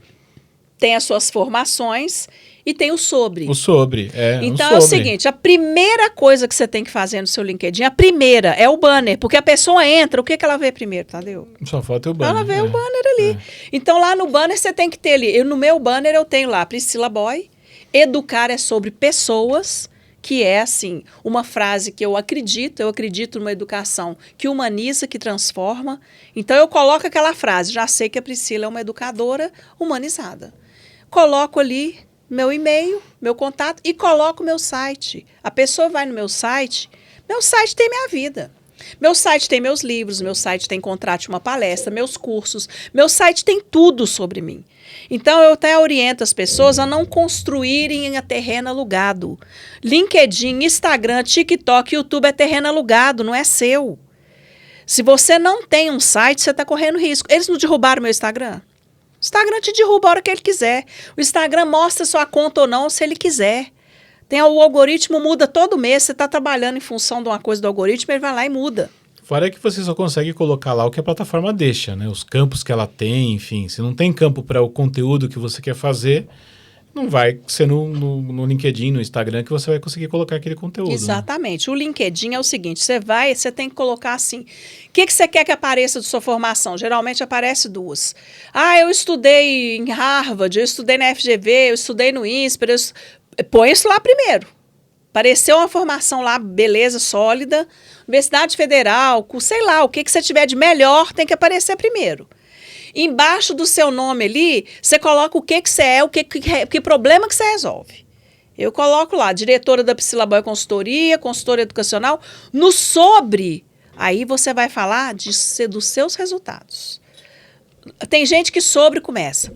S2: tem as suas formações e tem o sobre.
S1: O sobre,
S2: Então é o seguinte, a primeira coisa que você tem que fazer no seu LinkedIn, a primeira é o banner, porque a pessoa entra, o que ela vê primeiro, Tadeu?
S1: Só falta o banner.
S2: Ela vê o banner ali. Então lá no banner você tem que ter ali, no meu banner eu tenho lá, Priscila Boy, educar é sobre pessoas, que é, assim, uma frase que eu acredito numa educação que humaniza, que transforma. Então, eu coloco aquela frase, já sei que a Priscila é uma educadora humanizada. Coloco ali meu e-mail, meu contato e coloco meu site. A pessoa vai no meu site tem minha vida. Meu site tem meus livros, meu site tem contrate uma palestra, meus cursos, meu site tem tudo sobre mim. Então, eu até oriento as pessoas a não construírem a terreno alugado. LinkedIn, Instagram, TikTok, YouTube é terreno alugado, não é seu. Se você não tem um site, você está correndo risco. Eles não derrubaram meu Instagram? O Instagram te derruba a hora que ele quiser. O Instagram mostra sua conta ou não se ele quiser. O algoritmo muda todo mês, você está trabalhando em função de uma coisa do algoritmo, ele vai lá e muda.
S1: Fora que você só consegue colocar lá o que a plataforma deixa, né? Os campos que ela tem, enfim. Se não tem campo para o conteúdo que você quer fazer, não vai ser no LinkedIn, no Instagram, que você vai conseguir colocar aquele conteúdo.
S2: Exatamente. Né? O LinkedIn é o seguinte, você tem que colocar assim, o que você quer que apareça de sua formação? Geralmente aparece 2. Eu estudei em Harvard, eu estudei na FGV, eu estudei no INSPER, põe isso lá primeiro. Apareceu uma formação lá, beleza, sólida, Universidade Federal, sei lá, o que você tiver de melhor tem que aparecer primeiro. Embaixo do seu nome ali, você coloca o que você é, que problema que você resolve. Eu coloco lá, diretora da Priscila Boy Consultoria, consultora educacional, no sobre, aí você vai falar dos seus resultados. Tem gente que sobre começa.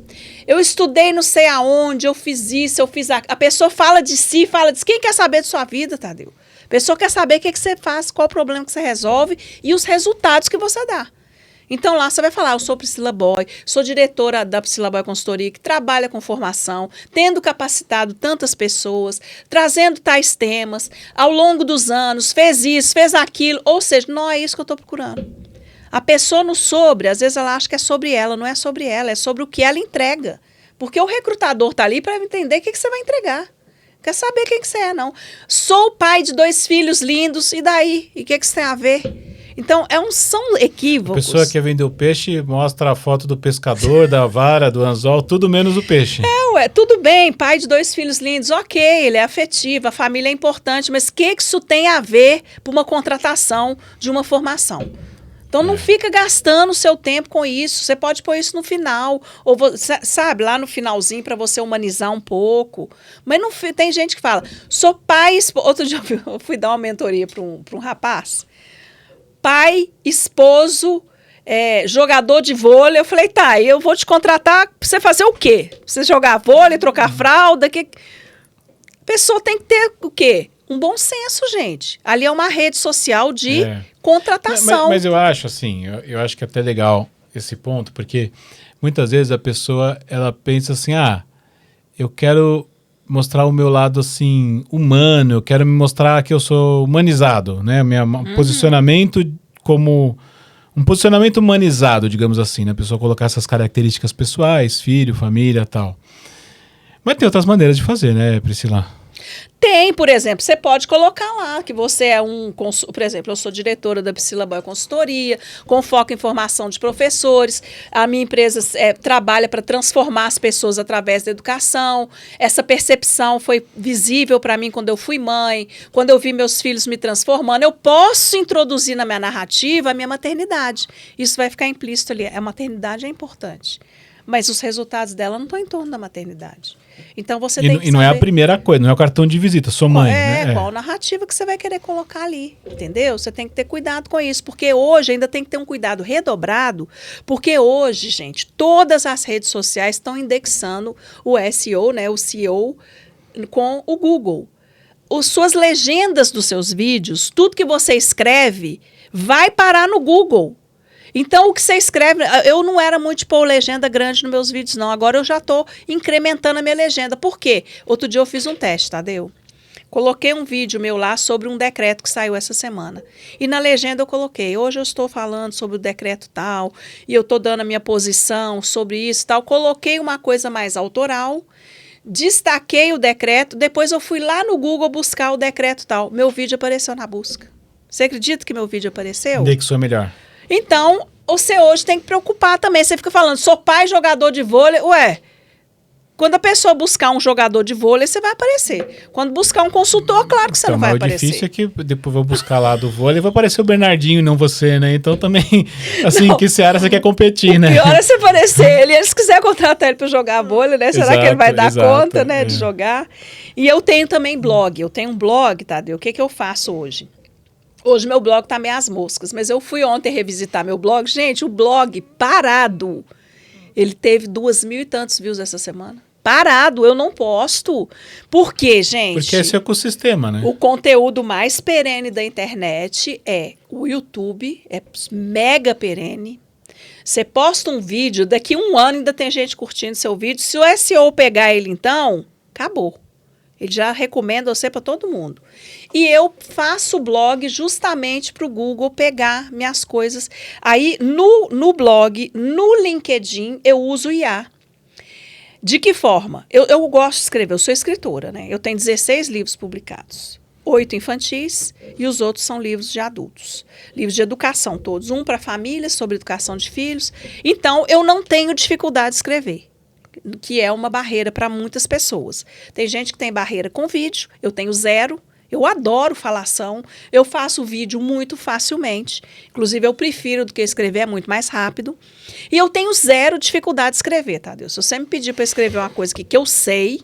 S2: Eu estudei não sei aonde, eu fiz isso, eu fiz aquilo. A pessoa fala de si, quem quer saber de sua vida, Tadeu? A pessoa quer saber o que você faz, qual o problema que você resolve e os resultados que você dá. Então lá você vai falar, eu sou Priscila Boy, sou diretora da Priscila Boy Consultoria, que trabalha com formação, tendo capacitado tantas pessoas, trazendo tais temas, ao longo dos anos, fez isso, fez aquilo, ou seja, não é isso que eu estou procurando. A pessoa no sobre, às vezes ela acha que é sobre ela, não é sobre ela, é sobre o que ela entrega. Porque o recrutador está ali para entender o que você vai entregar. Quer saber quem que você é, não. Sou pai de 2 filhos lindos, e daí? E o que você tem a ver? Então, são equívocos.
S1: A pessoa que quer vender o peixe mostra a foto do pescador, da vara, do anzol, tudo menos o peixe.
S2: Tudo bem, pai de 2 filhos lindos, ok, ele é afetivo, a família é importante, mas o que isso tem a ver para uma contratação de uma formação? Então, não fica gastando o seu tempo com isso. Você pode pôr isso no final. Ou, sabe, lá no finalzinho, para você humanizar um pouco. Mas não tem gente que fala, sou pai... Outro dia eu fui dar uma mentoria para um rapaz. Pai, esposo, jogador de vôlei. Eu falei, tá, eu vou te contratar para você fazer o quê? Pra você jogar vôlei, trocar fralda? A pessoa tem que ter o quê? Um bom senso, gente. Ali é uma rede social de contratação.
S1: Mas eu acho assim, eu acho que é até legal esse ponto, porque muitas vezes a pessoa, ela pensa assim, eu quero mostrar o meu lado assim, humano, eu quero me mostrar que eu sou humanizado, né? Posicionamento como um posicionamento humanizado, digamos assim, né? A pessoa colocar essas características pessoais, filho, família e tal. Mas tem outras maneiras de fazer, né, Priscila?
S2: Tem, por exemplo, você pode colocar lá que você é por exemplo, eu sou diretora da Priscila Boy Consultoria, com foco em formação de professores, a minha empresa trabalha para transformar as pessoas através da educação, essa percepção foi visível para mim quando eu fui mãe, quando eu vi meus filhos me transformando, eu posso introduzir na minha narrativa a minha maternidade, isso vai ficar implícito ali, a maternidade é importante. mas os resultados dela não estão em torno da maternidade. Então você
S1: E
S2: tem que
S1: não é a
S2: saber...
S1: primeira coisa, então não é a primeira coisa, não é o cartão de visita, sua mãe, né?
S2: Qual narrativa que você vai querer colocar ali, entendeu? Você tem que ter cuidado com isso, porque hoje ainda tem que ter um cuidado redobrado, porque hoje, gente, todas as redes sociais estão indexando o SEO, né, o SEO, com o Google. As suas legendas dos seus vídeos, tudo que você escreve, vai parar no Google. Então, o que você escreve... Eu não era muito de pôr legenda grande nos meus vídeos, não. Agora eu já estou incrementando a minha legenda. Por quê? Outro dia eu fiz um teste, Tadeu. Coloquei um vídeo meu lá sobre um decreto que saiu essa semana. E na legenda eu coloquei, hoje eu estou falando sobre o decreto tal, e eu estou dando a minha posição sobre isso e tal. Coloquei uma coisa mais autoral, destaquei o decreto, depois eu fui lá no Google buscar o decreto tal. Meu vídeo apareceu na busca. Você acredita que meu vídeo apareceu?
S1: Indexou melhor.
S2: Então, você hoje tem que preocupar também. Você fica falando, sou pai jogador de vôlei. Ué, quando a pessoa buscar um jogador de vôlei, você vai aparecer. Quando buscar um consultor, claro que você não vai aparecer.
S1: O difícil é que depois vou buscar lá do vôlei e vai aparecer o Bernardinho e não você, né? Então também, assim, que seara você quer competir, né?
S2: O pior é você aparecer ele. Se quiser contratar ele para jogar vôlei, né? Será que ele vai dar conta, né, de jogar? E eu tenho também blog. Eu tenho um blog, Tadeu. O que eu faço hoje? Hoje meu blog tá meio às moscas, mas eu fui ontem revisitar meu blog. Gente, o blog parado, ele teve 2.000 e tantos views essa semana. Parado, eu não posto. Por quê, gente?
S1: Porque esse é o ecossistema, né?
S2: O conteúdo mais perene da internet é o YouTube, é mega perene. Você posta um vídeo, daqui a um ano ainda tem gente curtindo seu vídeo. Se o SEO pegar ele, então, acabou. Ele já recomenda você para todo mundo. E eu faço blog justamente para o Google pegar minhas coisas. Aí, no blog, no LinkedIn, eu uso IA. De que forma? Eu gosto de escrever, eu sou escritora, né? Eu tenho 16 livros publicados. 8 infantis e os outros são livros de adultos. Livros de educação todos. Um para famílias, sobre educação de filhos. Então, eu não tenho dificuldade de escrever, que é uma barreira para muitas pessoas. Tem gente que tem barreira com vídeo, eu tenho zero. Eu adoro falação, eu faço vídeo muito facilmente. Inclusive, eu prefiro do que escrever, é muito mais rápido. E eu tenho zero dificuldade de escrever, tá, Deus? Se você me pedir para escrever uma coisa que eu sei,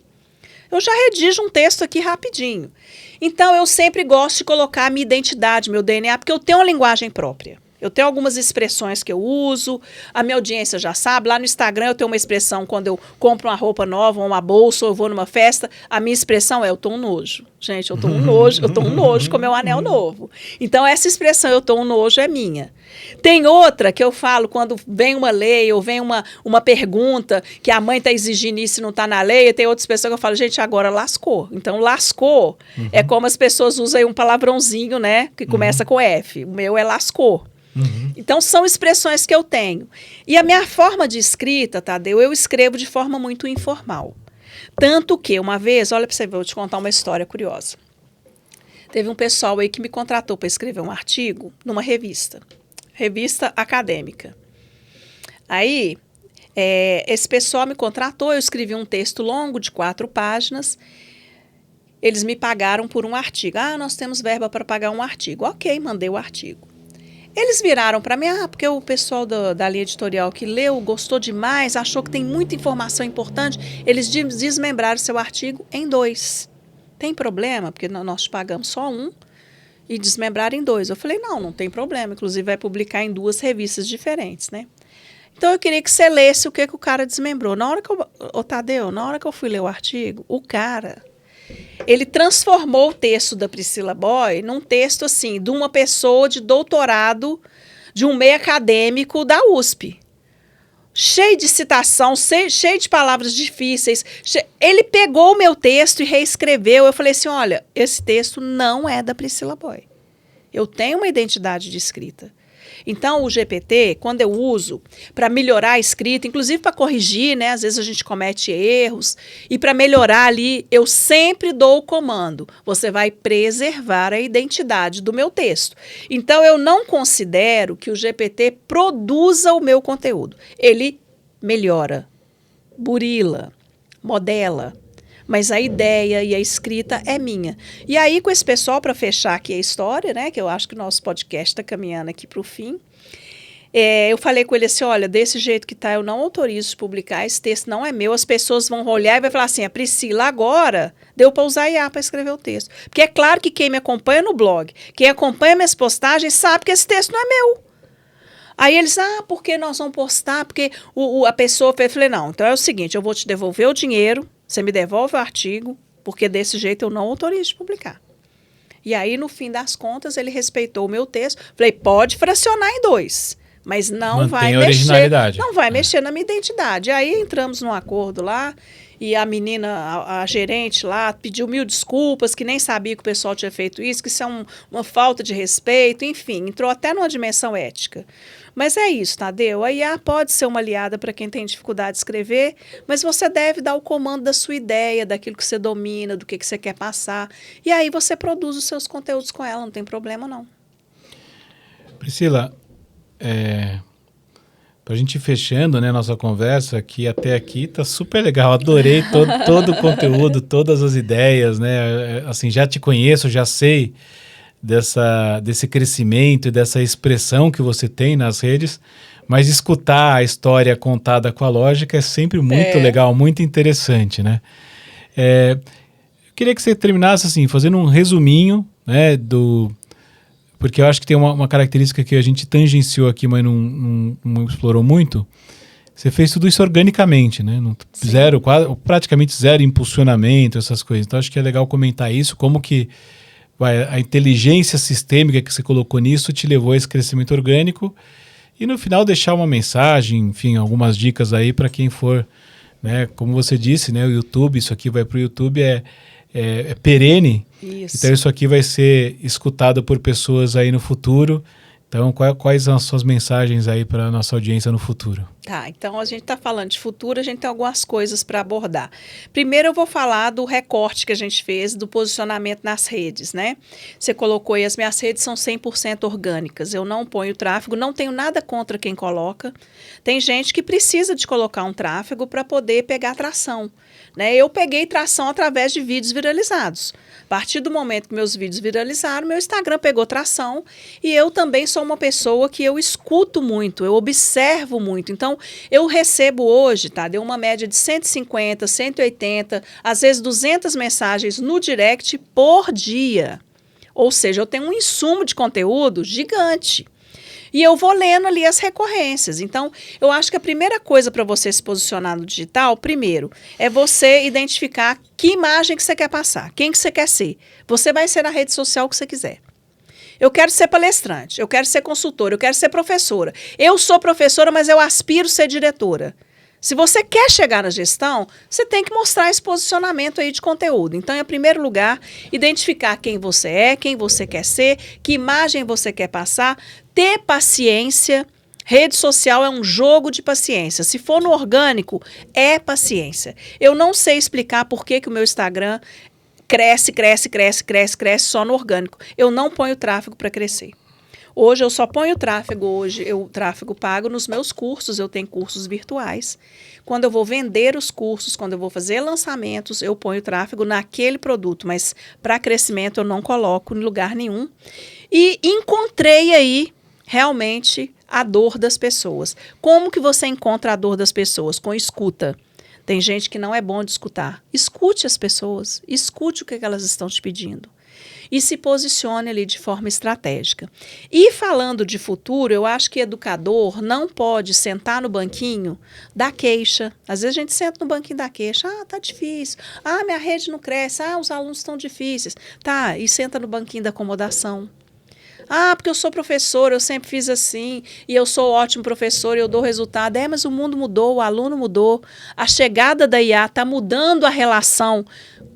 S2: eu já redijo um texto aqui rapidinho. Então, eu sempre gosto de colocar a minha identidade, meu DNA, porque eu tenho uma linguagem própria. Eu tenho algumas expressões que eu uso, a minha audiência já sabe. Lá no Instagram eu tenho uma expressão quando eu compro uma roupa nova, uma bolsa, ou eu vou numa festa, a minha expressão é eu tô um nojo. Gente, eu tô um nojo com meu anel novo. Então essa expressão eu tô um nojo é minha. Tem outra que eu falo quando vem uma lei ou vem uma pergunta que a mãe tá exigindo isso e não tá na lei, e tem outras pessoas que eu falo, gente, agora lascou. Então lascou é como as pessoas usam aí um palavrãozinho, né, que começa com F. O meu é lascou. Então, são expressões que eu tenho. E a minha forma de escrita, Tadeu, eu escrevo de forma muito informal. Tanto que, uma vez, olha para você ver, eu vou te contar uma história curiosa. Teve um pessoal aí que me contratou para escrever um artigo numa revista acadêmica. Aí, esse pessoal me contratou, eu escrevi um texto longo de 4 páginas. Eles me pagaram por um artigo. Ah, nós temos verba para pagar um artigo. Ok, mandei o artigo. Eles viraram para mim, porque o pessoal da linha editorial que leu gostou demais, achou que tem muita informação importante, eles desmembraram seu artigo em 2. Tem problema? Porque nós pagamos só 1 e desmembraram em 2. Eu falei, não tem problema, inclusive vai publicar em 2 revistas diferentes, né? Então eu queria que você lesse o que o cara desmembrou. Tadeu, na hora que eu fui ler o artigo, o cara... Ele transformou o texto da Priscila Boy num texto assim, de uma pessoa de doutorado, de um meio acadêmico da USP. Cheio de citação, cheio de palavras difíceis. Ele pegou o meu texto e reescreveu. Eu falei assim, olha, esse texto não é da Priscila Boy. Eu tenho uma identidade de escrita. Então, o GPT, quando eu uso para melhorar a escrita, inclusive para corrigir, né? Às vezes a gente comete erros, e para melhorar ali, eu sempre dou o comando. Você vai preservar a identidade do meu texto. Então, eu não considero que o GPT produza o meu conteúdo. Ele melhora, burila, modela. Mas a ideia e a escrita é minha. E aí, com esse pessoal, para fechar aqui a história, né, que eu acho que o nosso podcast está caminhando aqui para o fim, Eu falei com ele assim, olha, desse jeito que tá, eu não autorizo publicar, esse texto não é meu, as pessoas vão olhar e vai falar assim, a Priscila agora deu para usar IA para escrever o texto. Porque é claro que quem me acompanha no blog, quem acompanha minhas postagens, sabe que esse texto não é meu. Aí eles, por que nós vamos postar? Porque a pessoa fez, eu falei, não, então é o seguinte, eu vou te devolver o dinheiro, você me devolve o artigo, porque desse jeito eu não autorizo publicar. E aí, no fim das contas, ele respeitou o meu texto. Falei, pode fracionar em 2, mas não vai mexer, não vai mexer na minha identidade. Aí entramos num acordo lá, e a menina, a gerente lá, pediu 1000 desculpas, que nem sabia que o pessoal tinha feito isso, que isso é uma falta de respeito, enfim, entrou até numa dimensão ética. Mas é isso, Tadeu. A IA pode ser uma aliada para quem tem dificuldade de escrever, mas você deve dar o comando da sua ideia, daquilo que você domina, do que você quer passar. E aí você produz os seus conteúdos com ela, não tem problema não.
S1: Priscila, para a gente ir fechando, né, nossa conversa, que até aqui tá super legal. Adorei todo o conteúdo, todas as ideias, né? Assim, já te conheço, já sei desse crescimento e dessa expressão que você tem nas redes, mas escutar a história contada com a lógica é sempre muito legal, muito interessante, né? Eu queria que você terminasse assim, fazendo um resuminho, né, porque eu acho que tem uma característica que a gente tangenciou aqui, mas não explorou muito. Você fez tudo isso organicamente, né? Praticamente zero impulsionamento, essas coisas. Então acho que é legal comentar isso, como que a inteligência sistêmica que você colocou nisso te levou a esse crescimento orgânico e no final deixar uma mensagem, enfim, algumas dicas aí para quem for, né? Como você disse, né? O YouTube, isso aqui vai para o YouTube, é perene,
S2: isso.
S1: Então isso aqui vai ser escutado por pessoas aí no futuro. Então quais são as suas mensagens aí para a nossa audiência no futuro?
S2: Tá, então a gente está falando de futuro, a gente tem algumas coisas para abordar. Primeiro eu vou falar do recorte que a gente fez do posicionamento nas redes, né? Você colocou aí, as minhas redes são 100% orgânicas, eu não ponho tráfego, não tenho nada contra quem coloca. Tem gente que precisa de colocar um tráfego para poder pegar tração, né? Eu peguei tração através de vídeos viralizados. A partir do momento que meus vídeos viralizaram, meu Instagram pegou tração e eu também sou uma pessoa que eu escuto muito, eu observo muito. Então, eu recebo hoje, tá? Deu uma média de 150, 180, às vezes 200 mensagens no direct por dia. Ou seja, eu tenho um insumo de conteúdo gigante. E eu vou lendo ali as recorrências. Então, eu acho que a primeira coisa para você se posicionar no digital, primeiro, é você identificar que imagem que você quer passar, quem que você quer ser. Você vai ser na rede social o que você quiser. Eu quero ser palestrante, eu quero ser consultora, eu quero ser professora. Eu sou professora, mas eu aspiro a ser diretora. Se você quer chegar na gestão, você tem que mostrar esse posicionamento aí de conteúdo. Então, em primeiro lugar, identificar quem você é, quem você quer ser, que imagem você quer passar, ter paciência. Rede social é um jogo de paciência. Se for no orgânico, é paciência. Eu não sei explicar por que o meu Instagram cresce só no orgânico. Eu não ponho tráfego para crescer. Hoje eu só ponho tráfego pago nos meus cursos, eu tenho cursos virtuais. Quando eu vou vender os cursos, quando eu vou fazer lançamentos, eu ponho tráfego naquele produto, mas para crescimento eu não coloco em lugar nenhum. E encontrei aí realmente a dor das pessoas. Como que você encontra a dor das pessoas? Com escuta. Tem gente que não é bom de escutar. Escute as pessoas, escute o que elas estão te pedindo. E se posicione ali de forma estratégica. E falando de futuro, eu acho que educador não pode sentar no banquinho da queixa. Às vezes a gente senta no banquinho da queixa. Tá difícil. Minha rede não cresce. Os alunos estão difíceis. Tá, e senta no banquinho da acomodação. Porque eu sou professor, eu sempre fiz assim, e eu sou ótimo professor, e eu dou resultado. Mas o mundo mudou, o aluno mudou. A chegada da IA está mudando a relação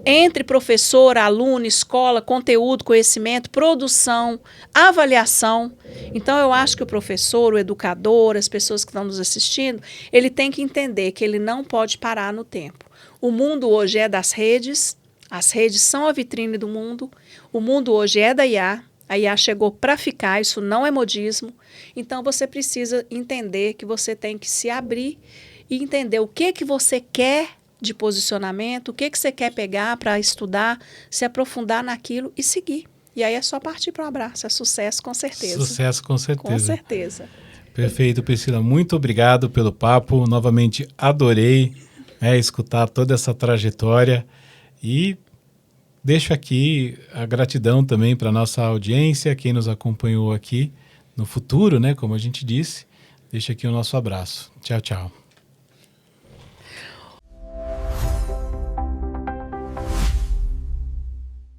S2: entre professor, aluno, escola, conteúdo, conhecimento, produção, avaliação. Então, eu acho que o professor, o educador, as pessoas que estão nos assistindo, ele tem que entender que ele não pode parar no tempo. O mundo hoje é das redes, as redes são a vitrine do mundo, o mundo hoje é da IA. A IA chegou para ficar, isso não é modismo. Então, você precisa entender que você tem que se abrir e entender o que você quer de posicionamento, o que você quer pegar para estudar, se aprofundar naquilo e seguir. E aí é só partir para o abraço, é sucesso com certeza.
S1: Sucesso com certeza.
S2: Com certeza.
S1: Perfeito, Priscila. Muito obrigado pelo papo. Novamente adorei, escutar toda essa trajetória e deixo aqui a gratidão também para a nossa audiência, quem nos acompanhou aqui no futuro, né, como a gente disse. Deixo aqui o nosso abraço. Tchau, tchau.